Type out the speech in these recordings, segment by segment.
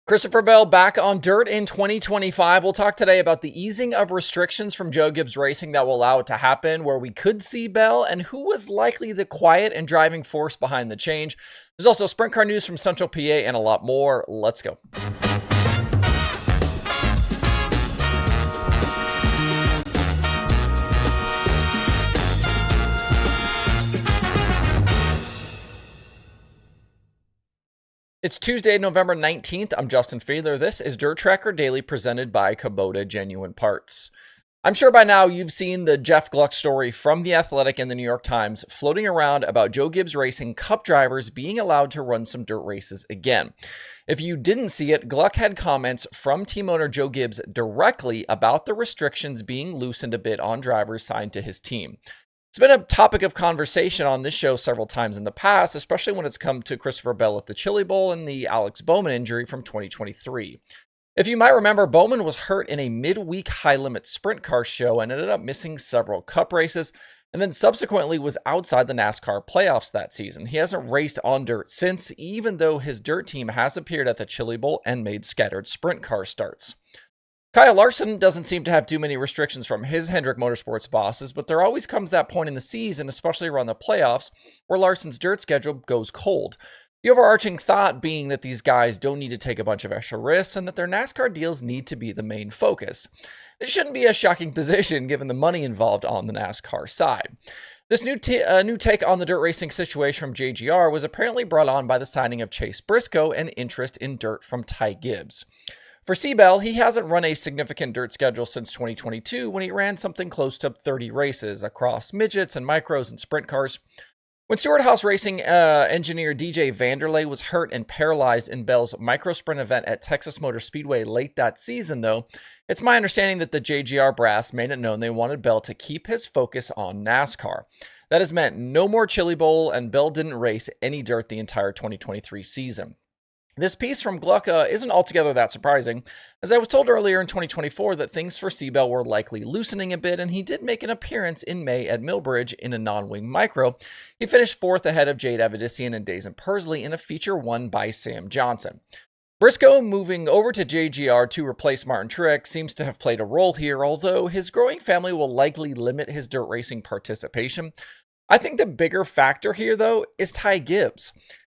Christopher Bell back on dirt in 2025. We'll talk today about the easing of restrictions from Joe Gibbs Racing that will allow it to happen, where we could see Bell, and who was likely the quiet and driving force behind the change. There's also sprint car news from Central PA and a lot more. Let's go. It's Tuesday, November 19th. I'm Justin Fiedler. This is DIRTRACKR Daily presented by Kubota Genuine Parts. I'm sure by now you've seen the Jeff Gluck story from The Athletic and the New York Times floating around about Joe Gibbs Racing Cup drivers being allowed to run some dirt races again. If you didn't see it, Gluck had comments from team owner Joe Gibbs directly about the restrictions being loosened a bit on drivers signed to his team. It's been a topic of conversation on this show several times in the past, especially when it's come to Christopher Bell at the Chili Bowl and the Alex Bowman injury from 2023. If you might remember, Bowman was hurt in a midweek high-limit sprint car show and ended up missing several cup races, and then subsequently was outside the NASCAR playoffs that season. He hasn't raced on dirt since, even though his dirt team has appeared at the Chili Bowl and made scattered sprint car starts. Kyle Larson doesn't seem to have too many restrictions from his Hendrick Motorsports bosses, but there always comes that point in the season, especially around the playoffs, where Larson's dirt schedule goes cold. The overarching thought being that these guys don't need to take a bunch of extra risks and that their NASCAR deals need to be the main focus. It shouldn't be a shocking position given the money involved on the NASCAR side. This new take on the dirt racing situation from JGR was apparently brought on by the signing of Chase Briscoe and interest in dirt from Ty Gibbs. For CBell, he hasn't run a significant dirt schedule since 2022 when he ran something close to 30 races across midgets and micros and sprint cars. When Stewart House Racing engineer DJ Vanderlei was hurt and paralyzed in Bell's micro sprint event at Texas Motor Speedway late that season, though, it's my understanding that the JGR brass made it known they wanted Bell to keep his focus on NASCAR. That has meant no more Chili Bowl, and Bell didn't race any dirt the entire 2023 season. This piece from Gluck isn't altogether that surprising, as I was told earlier in 2024 that things for CBell were likely loosening a bit, and he did make an appearance in May at Millbridge in a non-wing micro. He finished fourth ahead of Jade Avedissian and Dazen Persley in a feature won by Sam Johnson. Briscoe moving over to JGR to replace Martin Truex seems to have played a role here, although his growing family will likely limit his dirt racing participation. I think the bigger factor here, though, is Ty Gibbs.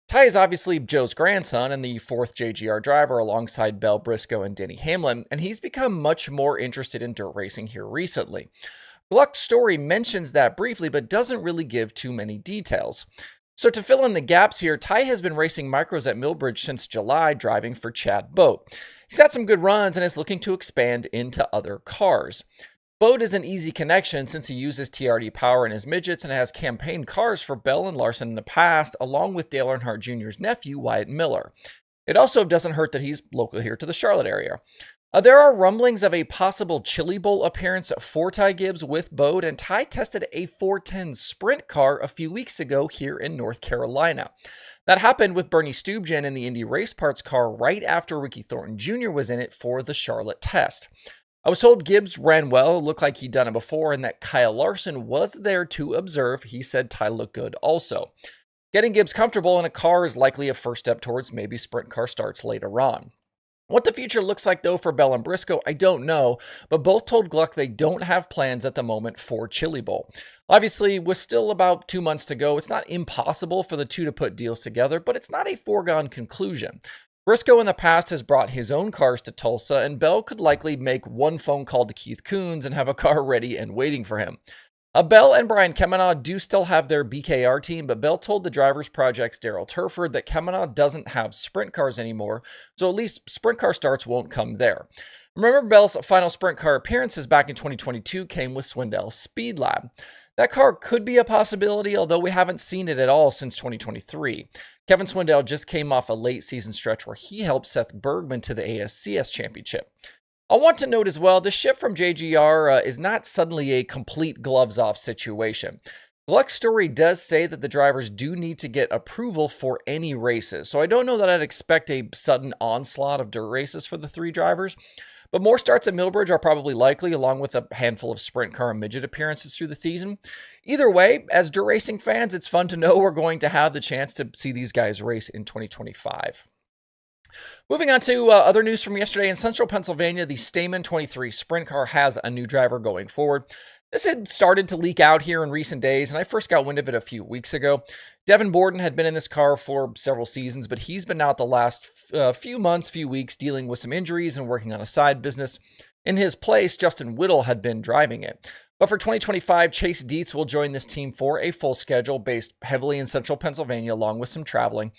Ty is obviously Joe's grandson and the fourth JGR driver alongside Bell, Briscoe, and Denny Hamlin, and he's become much more interested in dirt racing here recently. Gluck's story mentions that briefly, but doesn't really give too many details. So to fill in the gaps here, Ty has been racing micros at Millbridge since July, driving for Chad Boat. He's had some good runs and is looking to expand into other cars. Boat is an easy connection since he uses TRD power in his midgets and has campaigned cars for Bell and Larson in the past, along with Dale Earnhardt Jr.'s nephew, Wyatt Miller. It also doesn't hurt that he's local here to the Charlotte area. There are rumblings of a possible Chili Bowl appearance for Ty Gibbs with Boat, and Ty tested a 410 sprint car a few weeks ago here in North Carolina. That happened with Bernie Stubjen in the Indy Race Parts car right after Ricky Thornton Jr. was in it for the Charlotte test. I was told Gibbs ran well, looked like he'd done it before, and that Kyle Larson was there to observe. He said Ty looked good also. Getting Gibbs comfortable in a car is likely a first step towards maybe sprint car starts later on. What the future looks like, though, for Bell and Briscoe, I don't know, but both told Gluck they don't have plans at the moment for Chili Bowl. Obviously, with still about 2 months to go, it's not impossible for the two to put deals together, but it's not a foregone conclusion. Briscoe in the past has brought his own cars to Tulsa, and Bell could likely make one phone call to Keith Kunz and have a car ready and waiting for him. Bell and Brian Kemenaugh do still have their BKR team, but Bell told the Drivers Project's Daryl Turford that Kemenaugh doesn't have sprint cars anymore, so at least sprint car starts won't come there. Remember, Bell's final sprint car appearances back in 2022 came with Swindell Speed Lab. That car could be a possibility, although we haven't seen it at all since 2023. Kevin Swindell just came off a late season stretch where he helped Seth Bergman to the ASCS championship. I want to note as well, the shift from JGR is not suddenly a complete gloves-off situation. Gluck's story does say that the drivers do need to get approval for any races, so I don't know that I'd expect a sudden onslaught of dirt races for the three drivers. But more starts at Millbridge are probably likely, along with a handful of sprint car and midget appearances through the season. Either way, as dirt racing fans, it's fun to know we're going to have the chance to see these guys race in 2025. Moving on to other news from yesterday in Central Pennsylvania, the Stehman 23 sprint car has a new driver going forward. This had started to leak out here in recent days, and I first got wind of it a few weeks ago. Devin Borden had been in this car for several seasons, but he's been out the last few weeks dealing with some injuries and working on a side business. In his place, Justin Whittle had been driving it. But for 2025, Chase Dietz will join this team for a full schedule based heavily in Central Pennsylvania, along with some traveling.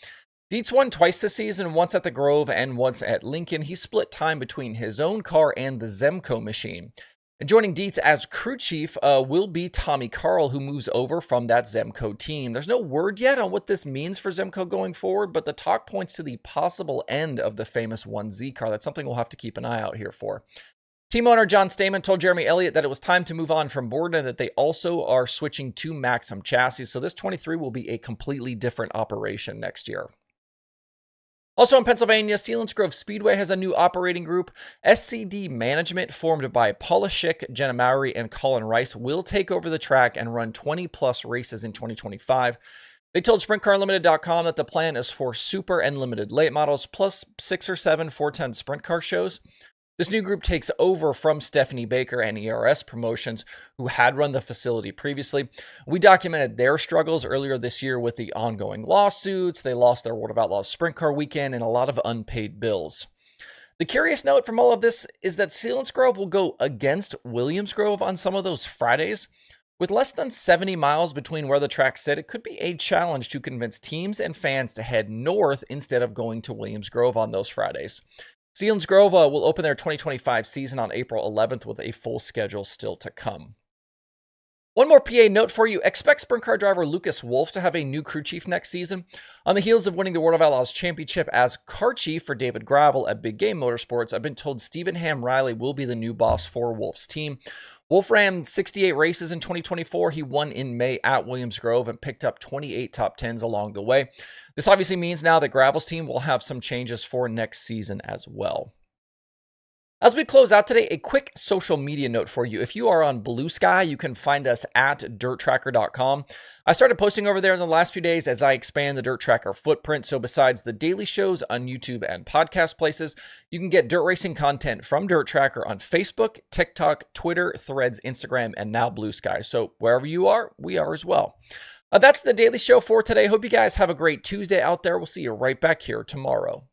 Dietz won twice this season, once at the Grove and once at Lincoln. He split time between his own car and the Zemco machine. And joining Dietz as crew chief will be Tommy Carl, who moves over from that Zemco team. There's no word yet on what this means for Zemco going forward, but the talk points to the possible end of the famous 1Z car. That's something we'll have to keep an eye out here for. Team owner John Stehman told Jeremy Elliott that it was time to move on from Borden and that they also are switching to Maxim chassis, so this 23 will be a completely different operation next year. Also in Pennsylvania, Selinsgrove Speedway has a new operating group. SCD Management, formed by Paula Schick, Jenna Mowry, and Colin Rice, will take over the track and run 20-plus races in 2025. They told SprintCarLimited.com that the plan is for super and limited late models, plus 6 or 7 410 sprint car shows. This new group takes over from Stephanie Baker and ERS Promotions, who had run the facility previously. We documented their struggles earlier this year with the ongoing lawsuits. They lost their World of Outlaws Sprint Car weekend and a lot of unpaid bills. The curious note from all of this is that Selinsgrove will go against Williamsgrove on some of those Fridays. With less than 70 miles between where the tracks sit, it could be a challenge to convince teams and fans to head north instead of going to Williamsgrove on those Fridays. Selinsgrove will open their 2025 season on April 11th with a full schedule still to come. One more PA note for you. Expect sprint car driver Lucas Wolfe to have a new crew chief next season. On the heels of winning the World of Outlaws Championship as car chief for David Gravel at Big Game Motorsports, I've been told Stephen Ham Riley will be the new boss for Wolfe's team. Wolfe ran 68 races in 2024. He won in May at Williamsgrove and picked up 28 top 10s along the way. This obviously means now that Gravel's team will have some changes for next season as well. As we close out today, a quick social media note for you. If you are on Blue Sky, you can find us at DIRTRACKR.com. I started posting over there in the last few days as I expand the Dirt Tracker footprint. So besides the daily shows on YouTube and podcast places, you can get dirt racing content from Dirt Tracker on Facebook, TikTok, Twitter, Threads, Instagram, and now Blue Sky. So wherever you are, we are as well. That's the daily show for today. Hope you guys have a great Tuesday out there. We'll see you right back here tomorrow.